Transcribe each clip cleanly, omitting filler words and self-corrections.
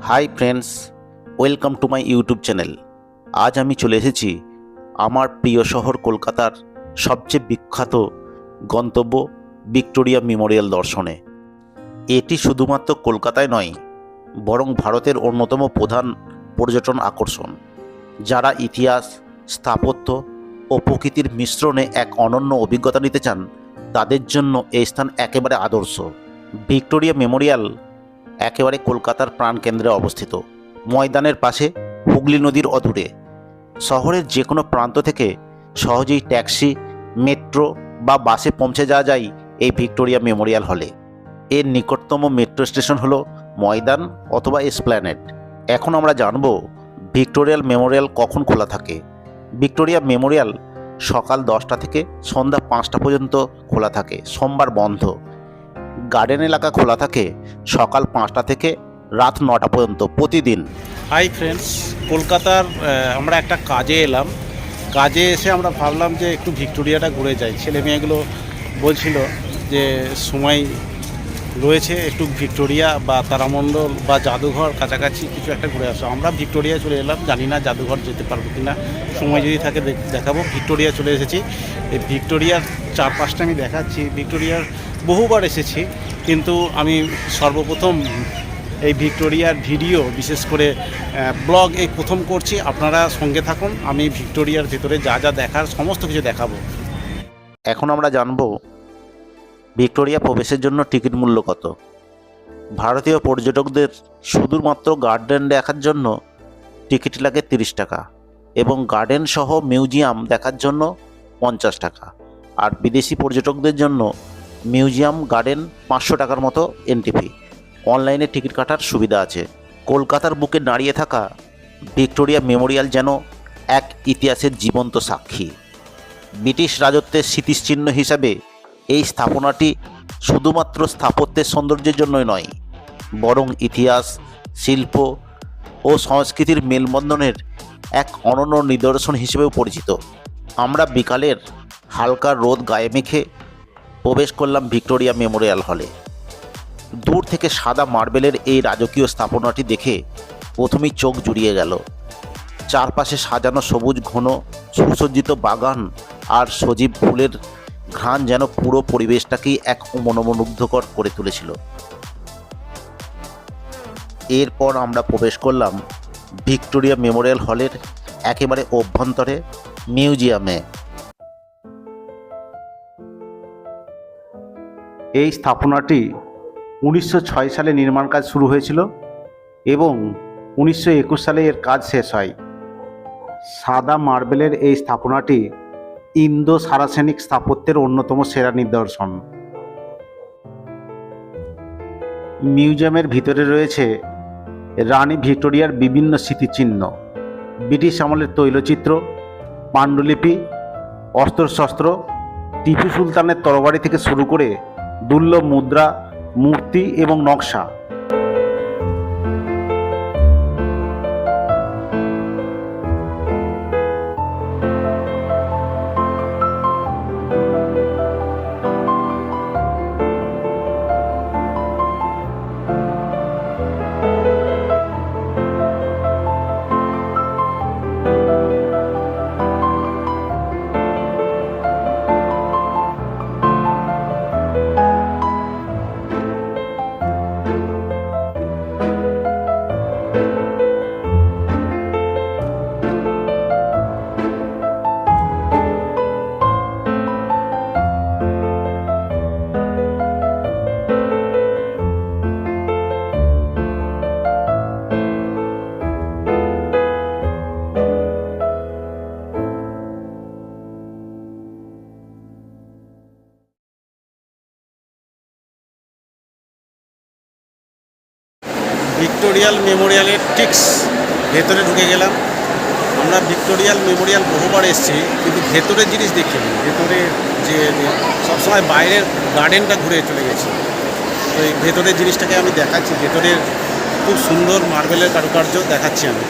Hi friends, welcome to my YouTube channel. আজ আমি চলে এসেছি আমার প্রিয় শহর কলকাতার সবচেয়ে বিখ্যাত গন্তব্য ভিক্টোরিয়া মেমোরিয়াল দর্শনে। এটি শুধুমাত্র কলকাতায় নয়, বরং ভারতের অন্যতম প্রধান পর্যটন আকর্ষণ। যারা ইতিহাস, স্থাপত্য ও প্রকৃতির মিশ্রণে এক অনন্য অভিজ্ঞতা নিতে চান, তাদের জন্য এই স্থান একেবারে আদর্শ। ভিক্টোরিয়া মেমোরিয়াল একেবারে কলকাতার প্রাণকেন্দ্রে অবস্থিত, ময়দানের পাশে, হুগলি নদীর অদূরে। শহরের যে কোনো প্রান্ত থেকে সহজেই ট্যাক্সি, মেট্রো বা বাসে পৌঁছে যাওয়া যায় এই ভিক্টোরিয়া মেমোরিয়াল হলে। এর নিকটতম মেট্রো স্টেশন হলো ময়দান অথবা এসপ্ল্যানেড। এখন আমরা জানব ভিক্টোরিয়াল মেমোরিয়াল কখন খোলা থাকে। ভিক্টোরিয়া মেমোরিয়াল সকাল 10টা থেকে সন্ধ্যা 5টা পর্যন্ত খোলা থাকে, সোমবার বন্ধ। গার্ডেন এলাকা খোলা থাকে সকাল 5টা থেকে রাত 9টা পর্যন্ত প্রতিদিন। হাই ফ্রেন্ডস, কলকাতার আমরা একটা কাজে এলাম। কাজে এসে আমরা ভাবলাম যে একটু ভিক্টোরিয়াটা ঘুরে যাই। ছেলে মেয়েগুলো বলছিল যে সময় রয়েছে, একটু ভিক্টোরিয়া বা তারামণ্ডল বা জাদুঘর কাছাকাছি কিছু একটা ঘুরে আসো। আমরা ভিক্টোরিয়া চলে এলাম, জানি না জাদুঘর যেতে পারবো কি না, সময় যদি থাকে দেখাবো। ভিক্টোরিয়া চলে এসেছি। এই ভিক্টোরিয়ার চারপাশটা আমি দেখাচ্ছি। ভিক্টোরিয়ার বহুবার এসেছি, কিন্তু আমি সর্বপ্রথম এই ভিক্টোরিয়ার ভিডিও, বিশেষ করে ব্লগ এই প্রথম করছি। আপনারা সঙ্গে থাকুন, আমি ভিক্টোরিয়ার ভেতরে যা যা দেখার সমস্ত কিছু দেখাবো। এখন আমরা জানব ভিক্টোরিয়া প্রবেশের জন্য টিকিট মূল্য কত। ভারতীয় পর্যটকদের শুধুমাত্র গার্ডেন দেখার জন্য টিকিট লাগে 30 টাকা এবং গার্ডেন সহ মিউজিয়াম দেখার জন্য 50 টাকা। আর বিদেশি পর্যটকদের জন্য মিউজিয়াম, গার্ডেন 500 টাকার মতো এন্ট্রি ফি। অনলাইনে টিকিট কাটার সুবিধা আছে। কলকাতার বুকে দাঁড়িয়ে থাকা ভিক্টোরিয়া মেমোরিয়াল যেন এক ইতিহাসের জীবন্ত সাক্ষী। ব্রিটিশ রাজত্বের স্মৃতিচিহ্ন হিসাবে এই স্থাপনাটি শুধুমাত্র স্থাপত্যের সৌন্দর্যের জন্যই নয়, বরং ইতিহাস, শিল্প ও সংস্কৃতির মেলবন্ধনের এক অনন্য নিদর্শন হিসেবেও পরিচিত। আমরা বিকালের হালকা রোদ গায়ে মেখে প্রবেশ করলাম ভিক্টোরিয়া মেমোরিয়াল হলে। দূর থেকে সাদা মার্বেলের এই রাজকীয় স্থাপনাটি দেখে প্রথমেই চোখ জুড়িয়ে গেল। চারপাশে সাজানো সবুজ ঘন সুসজ্জিত বাগান আর সজীব ফুলের ঘ্রাণ যেন পুরো পরিবেশটাকেই এক মনোমুগ্ধকর করে তুলেছিল। এরপর আমরা প্রবেশ করলাম ভিক্টোরিয়া মেমোরিয়াল হলের একেবারে অভ্যন্তরে মিউজিয়ামে। এই স্থাপনাটি 1906 সালে নির্মাণ কাজ শুরু হয়েছিল এবং 1921 সালে এর কাজ শেষ হয়। সাদা মার্বেলের এই স্থাপনাটি ইন্দো সারাসেনিক স্থাপত্যের অন্যতম সেরা নিদর্শন। মিউজিয়ামের ভিতরে রয়েছে রানী ভিক্টোরিয়ার বিভিন্ন স্মৃতিচিহ্ন, ব্রিটিশ আমলের তৈলচিত্র, পাণ্ডুলিপি, অস্ত্রশস্ত্র, টিপু সুলতানের তরবারি থেকে শুরু করে দুর্লভ মুদ্রা, মূর্তি এবং নকশা। ভিক্টোরিয়াল মেমোরিয়ালের ঠিক ভেতরে ঢুকে গেলাম। আমরা ভিক্টোরিয়াল মেমোরিয়াল বহুবার এসেছি, কিন্তু ভেতরের জিনিস দেখিনি। ভেতরে যে সবসময় বাইরের গার্ডেনটা ঘুরে চলে গেছি, তো এই ভেতরের জিনিসটাকে আমি দেখাচ্ছি। ভেতরের খুব সুন্দর মার্বেলের কারুকার্য দেখাচ্ছি আমি।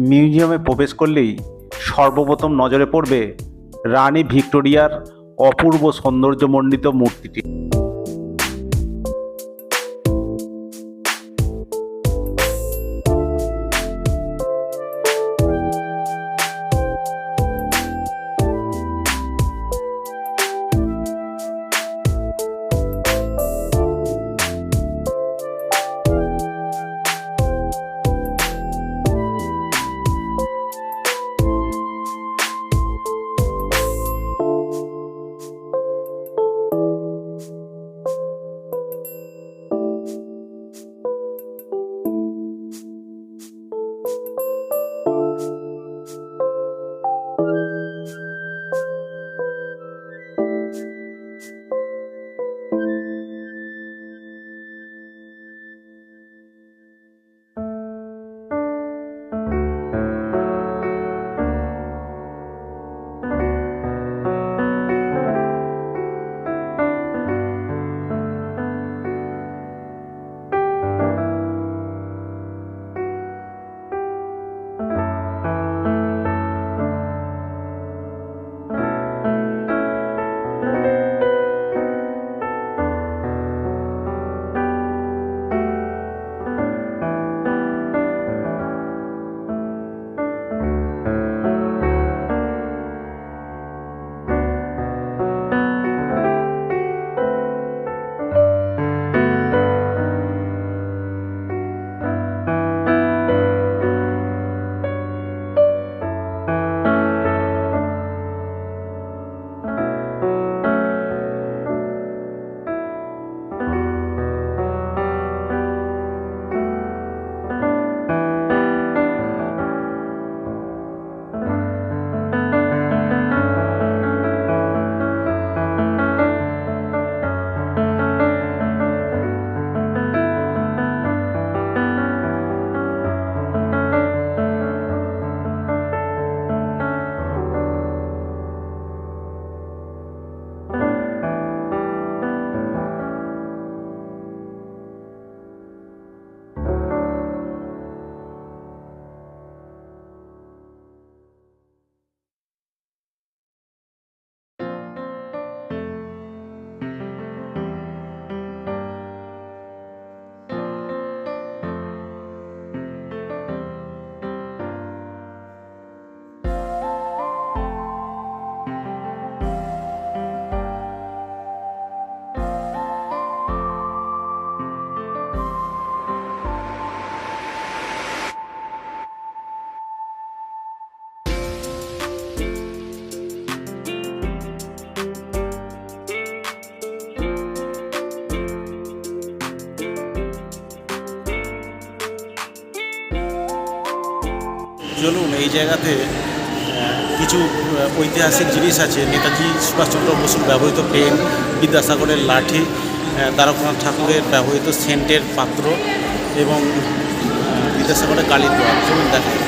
মিউজিয়ামে প্রবেশ করলেই সর্বপ্রথম নজরে পড়বে রানী ভিক্টোরিয়ার অপূর্ব সৌন্দর্যমণ্ডিত মূর্তিটি। চলুন এই জায়গাতে কিছু ঐতিহাসিক জিনিস আছে। নেতাজি সুভাষচন্দ্র বসুর ব্যবহৃত পেন, বিদ্যাসাগরের লাঠি, দ্বারকানাথ ঠাকুরের ব্যবহৃত সেন্টের পাত্র এবং বিদ্যাসাগরের কালীর দোয়ার। চলুন দেখা যাক।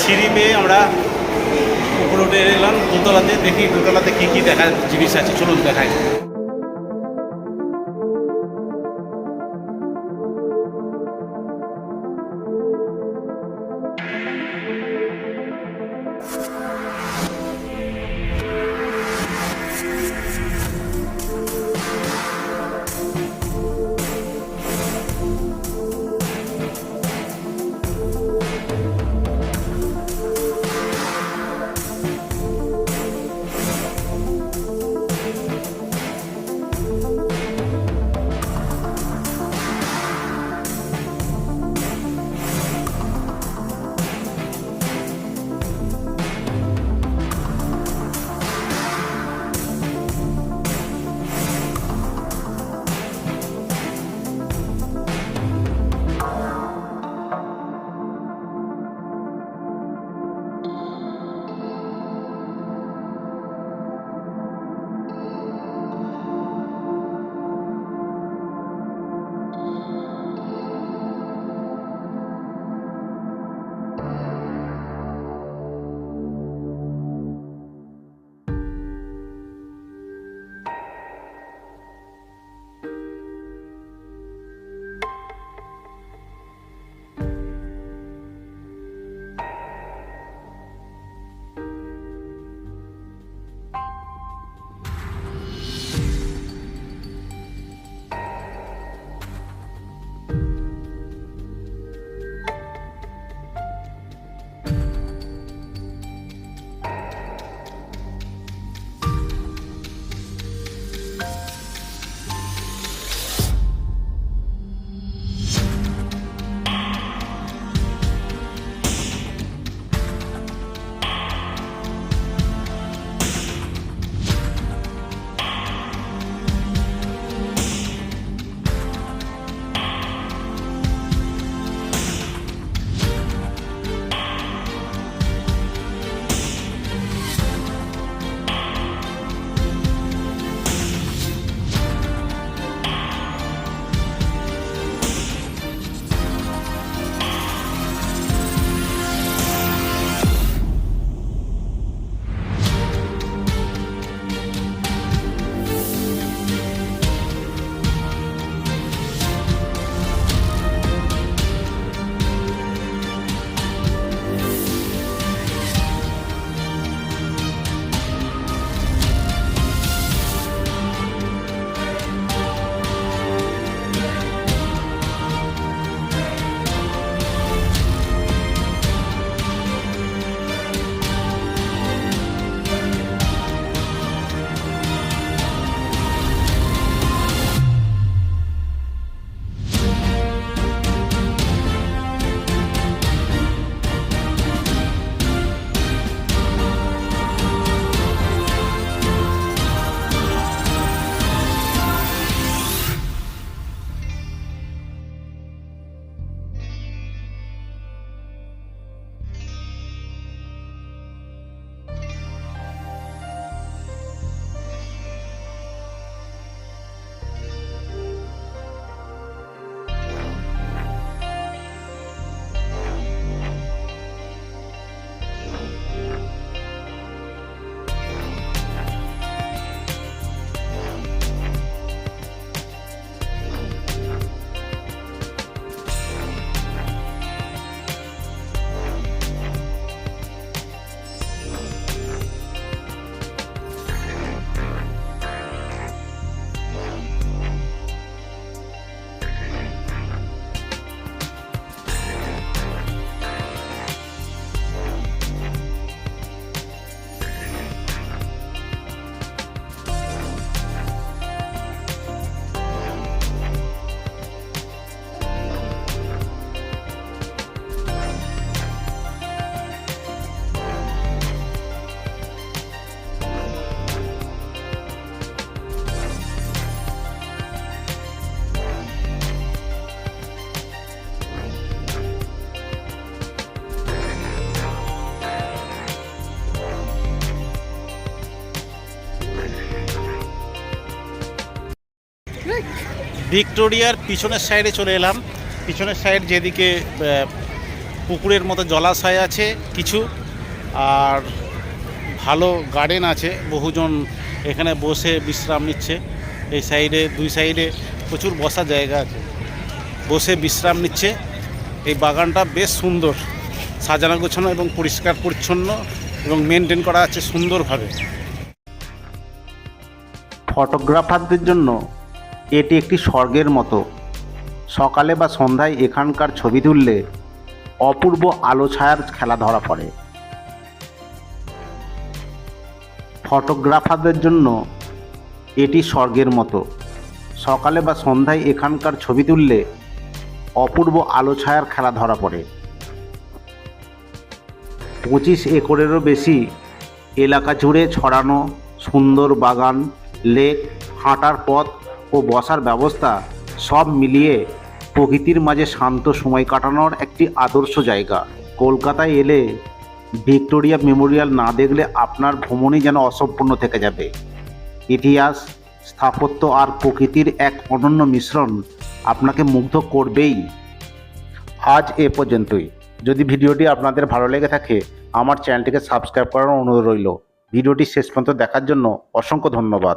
সিঁড়ি পেয়ে আমরা উপরে উঠে এলাম দোতলাতে। দেখি দোতলাতে কী কী দেখার জিনিস আছে, চলুন দেখাই। ভিক্টোরিয়ার পিছনের সাইডে চলে এলাম। পিছনের সাইড যেদিকে পুকুরের মতো জলাশয় আছে কিছু, আর ভালো গার্ডেন আছে, বহুজন এখানে বসে বিশ্রাম নিচ্ছে। এই সাইডে দুই সাইডে প্রচুর বসার জায়গা আছে, বসে বিশ্রাম নিচ্ছে। এই বাগানটা বেশ সুন্দর, সাজানো গোছানো এবং পরিষ্কার পরিচ্ছন্ন এবং মেনটেন করা আছে সুন্দরভাবে। ফটোগ্রাফারদের জন্য এটি একটি স্বর্গের মতো। সকালে বা সন্ধ্যায় এখানকার ছবি তুললে অপূর্ব আলো ছায়ার খেলা ধরা পড়ে। ফটোগ্রাফারদের জন্য এটি স্বর্গের মতো। সকালে বা সন্ধ্যায় এখানকার ছবি তুললে অপূর্ব আলো ছায়ার খেলা ধরা পড়ে। 25 একরেরও বেশি এলাকা জুড়ে ছড়ানো সুন্দর বাগান, লেক, হাঁটার পথ ও বসার ব্যবস্থা সব মিলিয়ে প্রকৃতির মাঝে শান্ত সময় কাটানোর একটি আদর্শ জায়গা। কলকাতায় এলে ভিক্টোরিয়া মেমোরিয়াল না দেখলে আপনার ভ্রমণই যেন অসম্পূর্ণ থেকে যাবে। ইতিহাস, স্থাপত্য আর প্রকৃতির এক অনন্য মিশ্রণ আপনাকে মুগ্ধ করবেই। আজ এ পর্যন্তই। যদি ভিডিওটি আপনাদের ভালো লেগে থাকে আমার চ্যানেলটিকে সাবস্ক্রাইব করার অনুরোধ রইল। ভিডিওটি শেষ পর্যন্ত দেখার জন্য অসংখ্য ধন্যবাদ।